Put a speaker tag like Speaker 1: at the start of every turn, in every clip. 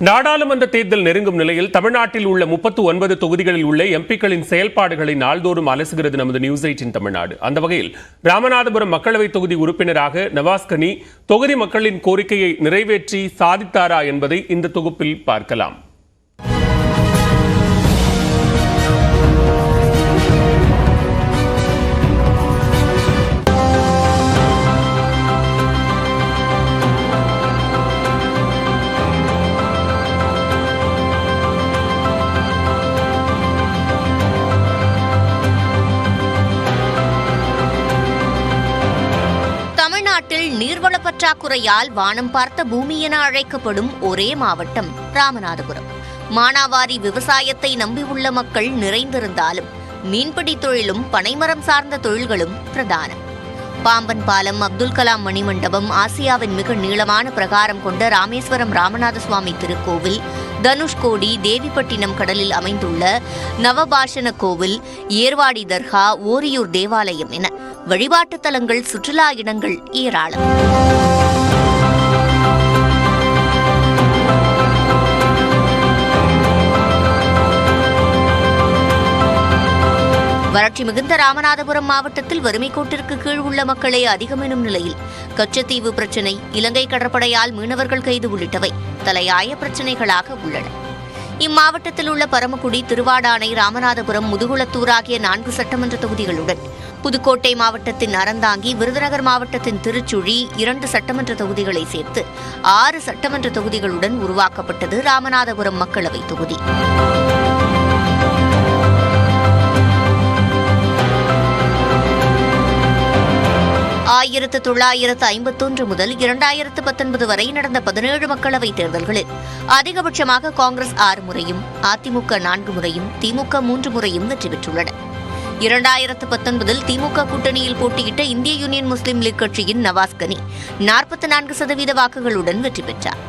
Speaker 1: நாடாளுமன்ற தேர்தல் நெருங்கும் நிலையில் தமிழ்நாட்டில் உள்ள 39 தொகுதிகளில் உள்ள எம்பிக்களின் செயல்பாடுகளை நாள்தோறும் அலசுகிறது நமது நியூஸ் 18 தமிழ்நாடு. அந்த வகையில் ராமநாதபுரம் மக்களவை தொகுதி உறுப்பினராக நவாஸ்கனி தொகுதி மக்களின் கோரிக்கையை நிறைவேற்றி சாதித்தாரா என்பதை இந்த தொகுப்பில் பார்க்கலாம்.
Speaker 2: தமிழ்நாட்டில் நீர்வள பற்றாக்குறையால் வானம் பார்த்த பூமி என அழைக்கப்படும் ஒரே மாவட்டம் ராமநாதபுரம். மானாவாரி விவசாயத்தை நம்பியுள்ள மக்கள் நிறைந்திருந்தாலும் மீன்பிடி தொழிலும் பனைமரம் சார்ந்த தொழில்களும் பிரதானம். பாம்பன் பாலம், அப்துல் கலாம் மணிமண்டபம், ஆசியாவின் மிக நீளமான பிரகாரம் கொண்ட ராமேஸ்வரம் ராமநாத சுவாமி திருக்கோவில், தனுஷ்கோடி, தேவிப்பட்டினம் கடலில் அமைந்துள்ள நவபாஷண கோவில், ஏர்வாடி தர்கா, ஓரியூர் தேவாலயம் என வழிபாட்டு தலங்கள், சுற்றுலா இடங்கள் ஏராளம். வறட்சி மிகுந்த ராமநாதபுரம் மாவட்டத்தில் வறுமை கோட்டிற்கு கீழ் உள்ள மக்களே அதிகம் எனும் நிலையில் கச்சத்தீவு பிரச்சினை, இலங்கை கடற்படையால் மீனவர்கள் கைது உள்ளிட்டவை தலையாய பிரச்சினைகளாக உள்ளன. இம்மாவட்டத்தில் உள்ள பரமக்குடி, திருவாடானை, ராமநாதபுரம், முதுகுளத்தூர் ஆகிய 4 சட்டமன்ற தொகுதிகளுடன் புதுக்கோட்டை மாவட்டத்தின் அறந்தாங்கி, விருதுநகர் மாவட்டத்தின் திருச்சுழி 2 சட்டமன்ற தொகுதிகளை சேர்த்து 6 சட்டமன்ற தொகுதிகளுடன் உருவாக்கப்பட்டது ராமநாதபுரம் மக்களவை தொகுதி. ஆயிரத்து 1951 முதல் 2019 வரை நடந்த 17 மக்களவைத் தேர்தல்களில் அதிகபட்சமாக காங்கிரஸ் 6 முறையும், அதிமுக 4 முறையும், திமுக 3 முறையும் வெற்றி பெற்றுள்ளன. 2019 திமுக கூட்டணியில் போட்டியிட்ட இந்திய யூனியன் முஸ்லீம் லீக் கட்சியின் நவாஸ்கனி 44% வாக்குகளுடன் வெற்றி பெற்றார்.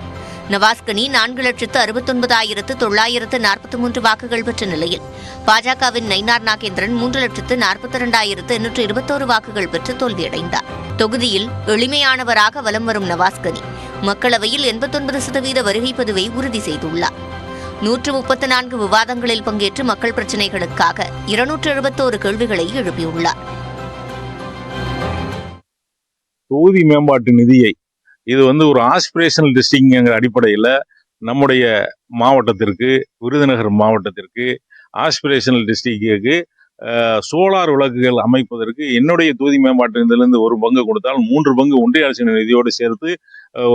Speaker 2: நவாஸ்கனி 4,69,943 வாக்குகள் பெற்ற நிலையில் பாஜகவின் நயினார் நாகேந்திரன் 3,42,821 வாக்குகள் பெற்று தோல்வியடைந்தார். தொகுதியில் எளிமையானவராக வலம் வரும் நவாஸ்கனி மக்களவையில் 89% வருகை பதிவை உறுதி செய்துள்ளார். 134 விவாதங்களில் பங்கேற்று மக்கள் பிரச்சினைகளுக்காக 271 கேள்விகளை எழுப்பியுள்ளார்.
Speaker 3: தொகுதி மேம்பாட்டு நிதியை இது ஒரு ஆஸ்பிரேஷனல் டிஸ்ட்ரிக்ட்ங்கிற அடிப்படையில் நம்முடைய மாவட்டத்திற்கு, விருதுநகர் மாவட்டத்திற்கு ஆஸ்பிரேஷனல் டிஸ்ட்ரிக்டுக்கு சோலார் விளக்குகள் அமைப்பதற்கு என்னுடைய தொகுதி மேம்பாட்டு நிதியிலிருந்து 1 பங்கு கொடுத்தால் 3 பங்கு ஒன்றிய அரசின் நிதியோடு சேர்த்து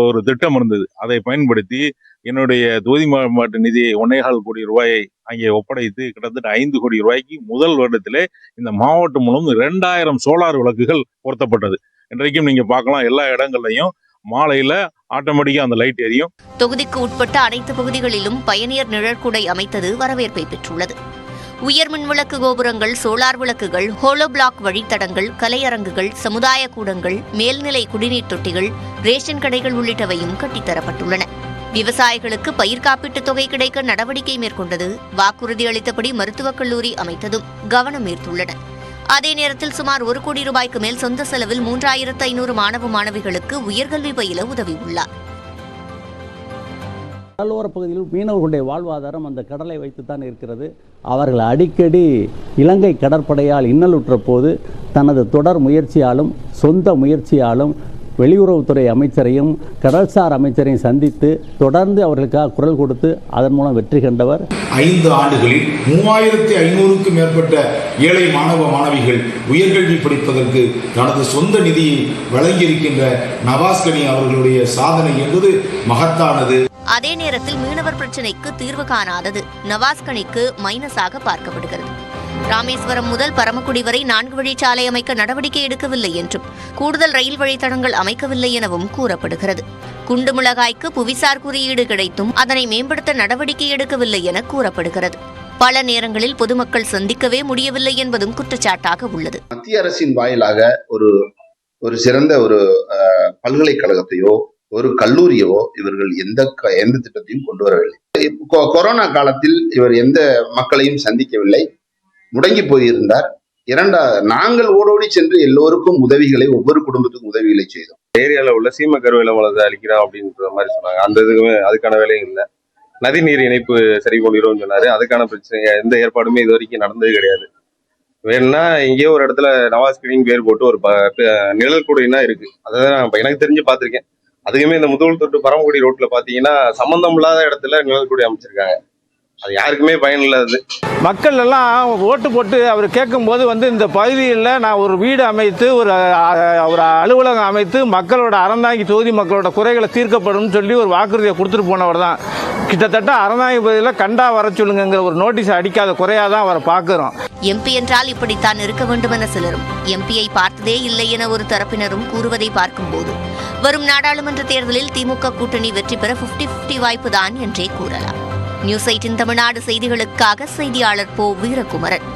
Speaker 3: ஒரு திட்டம் இருந்தது. அதை பயன்படுத்தி என்னுடைய தொகுதி மேம்பாட்டு நிதியை 1.25 கோடி ரூபாயை அங்கே ஒப்படைத்து கிட்டத்தட்ட 5 கோடி ரூபாய்க்கு முதல் வருடத்திலே இந்த மாவட்டம் முழுவதும் 2000 சோலார் விளக்குகள் பொருத்தப்பட்டது. இன்றைக்கும் நீங்க பார்க்கலாம், எல்லா இடங்கள்லையும் மாலையில ஆட்டோமேட்டிக்கா அந்த லைட் எரியும்.
Speaker 2: தொகுதிக்கு உட்பட்ட அனைத்து பகுதிகளிலும் பயணியர் நிழற்குடை அமைத்தது வரவேற்பை பெற்றுள்ளது. உயர் மின் விளக்கு கோபுரங்கள், சோலார் விளக்குகள், ஹோலோ பிளாக் வழித்தடங்கள், கலையரங்குகள், சமுதாய கூடங்கள், மேல்நிலை குடிநீர் தொட்டிகள், ரேஷன் கடைகள் உள்ளிட்டவையும் கட்டித்தரப்பட்டுள்ளன. விவசாயிகளுக்கு பயிர் காப்பீட்டுத் தொகை கிடைக்க நடவடிக்கை மேற்கொண்டது, வாக்குறுதி அளித்தபடி மருத்துவக் கல்லூரி அமைத்ததும் கவனம் ஈர்த்துள்ளன. அதே நேரத்தில் சுமார் 1 கோடி ரூபாய்க்கு மேல் சொந்த செலவில் 3,500 மாணவ மாணவிகளுக்கு உயர்கல்வி பயில உதவியுள்ளார்.
Speaker 4: கடலோர பகுதியில் மீனவர்களுடைய வாழ்வாதாரம் அந்த கடலை வைத்துத்தான் இருக்கிறது. அவர்கள் அடிக்கடி இலங்கை கடற்படையால் இன்னலுற்ற போது தனது தொடர் முயற்சியாலும் சொந்த முயற்சியாலும் வெளியுறவுத்துறை அமைச்சரையும் கடல்சார் அமைச்சரையும் சந்தித்து தொடர்ந்து அவர்களுக்காக குரல் கொடுத்து அதன் மூலம் வெற்றி கண்டவர்.
Speaker 5: 5 ஆண்டுகளில் 3500க்கும் மேற்பட்ட ஏழை மாணவ மாணவிகள் உயர்கல்வி படிப்பதற்கு தனது சொந்த நிதியை வழங்கியிருக்கின்ற நவாஸ்கனி அவர்களுடைய சாதனை என்பது மகத்தானது.
Speaker 2: அதே நேரத்தில் மீனவர் பிரச்சினைக்கு தீர்வு காணாதது நவாஸ்கனிக்கு மைனஸாக பார்க்கப்படுகிறது. ராமேஸ்வரம் முதல் பரமக்குடி வரை 4 வழிச்சாலை அமைக்க நடவடிக்கை எடுக்கவில்லை என்றும், கூடுதல் ரயில் வழித்தடங்கள் அமைக்கவில்லை எனவும் கூறப்படுகிறது. குண்டு மிளகாய்க்கு புவிசார் குறியீடு கிடைத்தும் அதனை மேம்படுத்த நடவடிக்கை எடுக்கவில்லை என கூறப்படுகிறது. பல நேரங்களில் பொதுமக்கள் சந்திக்கவே முடியவில்லை என்பதும் குற்றச்சாட்டாக உள்ளது.
Speaker 6: மத்திய அரசின் வாயிலாக ஒரு சிறந்த ஒரு பல்கலைக்கழகத்தையோ ஒரு கல்லூரியோ இவர்கள் எந்த திட்டத்தையும் கொண்டு வரவில்லை. கொரோனா காலத்தில் இவர் எந்த மக்களையும் சந்திக்கவில்லை, முடங்கி போயிருந்தார். நாங்கள் ஓடோடி சென்று எல்லோருக்கும் உதவிகளை, ஒவ்வொரு குடும்பத்துக்கும் உதவிகளை செய்தோம்.
Speaker 7: ஏரியாவில் உள்ள சீம கருவேல வளத்தை அளிக்கிறோம் அப்படின்ற மாதிரி சொன்னாங்க. அந்த இதுக்குமே அதுக்கான வேலையும் இல்லை. நதிநீர் இணைப்பு சரி பண்ணிடுவோம்னு சொன்னாரு. அதுக்கான பிரச்சனை எந்த ஏற்பாடுமே இது வரைக்கும் நடந்தது கிடையாது. வேணும்னா எங்கேயோ ஒரு இடத்துல நவாஸ்கனின்னு பேர் போட்டு ஒரு நிழல் கூடைனா இருக்கு. அதான் நான் எனக்கு தெரிஞ்சு பார்த்திருக்கேன். அதுக்குமே இந்த முதுகுள் தொட்டு பரமக்குடி ரோட்ல பாத்தீங்கன்னா சம்பந்தம் இல்லாத இடத்துல நிழல் கூடை அமைச்சிருக்காங்க. அது யாருக்குமே பயன் இல்லாது.
Speaker 8: மக்கள் எல்லாம் ஓட்டு போட்டு அவர் கேட்கும்போது இந்த பகுதியில் நான் ஒரு வீடு அமைத்து ஒரு அலுவலகம் அமைத்து மக்களோட அறந்தாங்கி தொகுதி மக்களோட குறைகளை தீர்க்கப்படும் சொல்லி ஒரு வாக்குறுதியை கொடுத்துட்டு போனவர் தான். கிட்டத்தட்ட அறந்தாங்கி பகுதியில் கண்டா வர சொல்லுங்கிற ஒரு நோட்டீஸ் அடிக்காத குறையாதான் அவரை பார்க்கிறோம்.
Speaker 2: எம்பி என்றால் இப்படித்தான் இருக்க வேண்டும் என சிலரும், எம்பியை பார்த்ததே இல்லை என ஒரு தரப்பினரும் கூறுவதை பார்க்கும்போது வரும் நாடாளுமன்ற தேர்தலில் திமுக கூட்டணி வெற்றி பெற 50-50 வாய்ப்புதான் என்றே கூறலாம். நியூஸ் 8 தமிழ்நாடு செய்திகளுக்காக செய்தியாளர் போ வீரகுமரன்.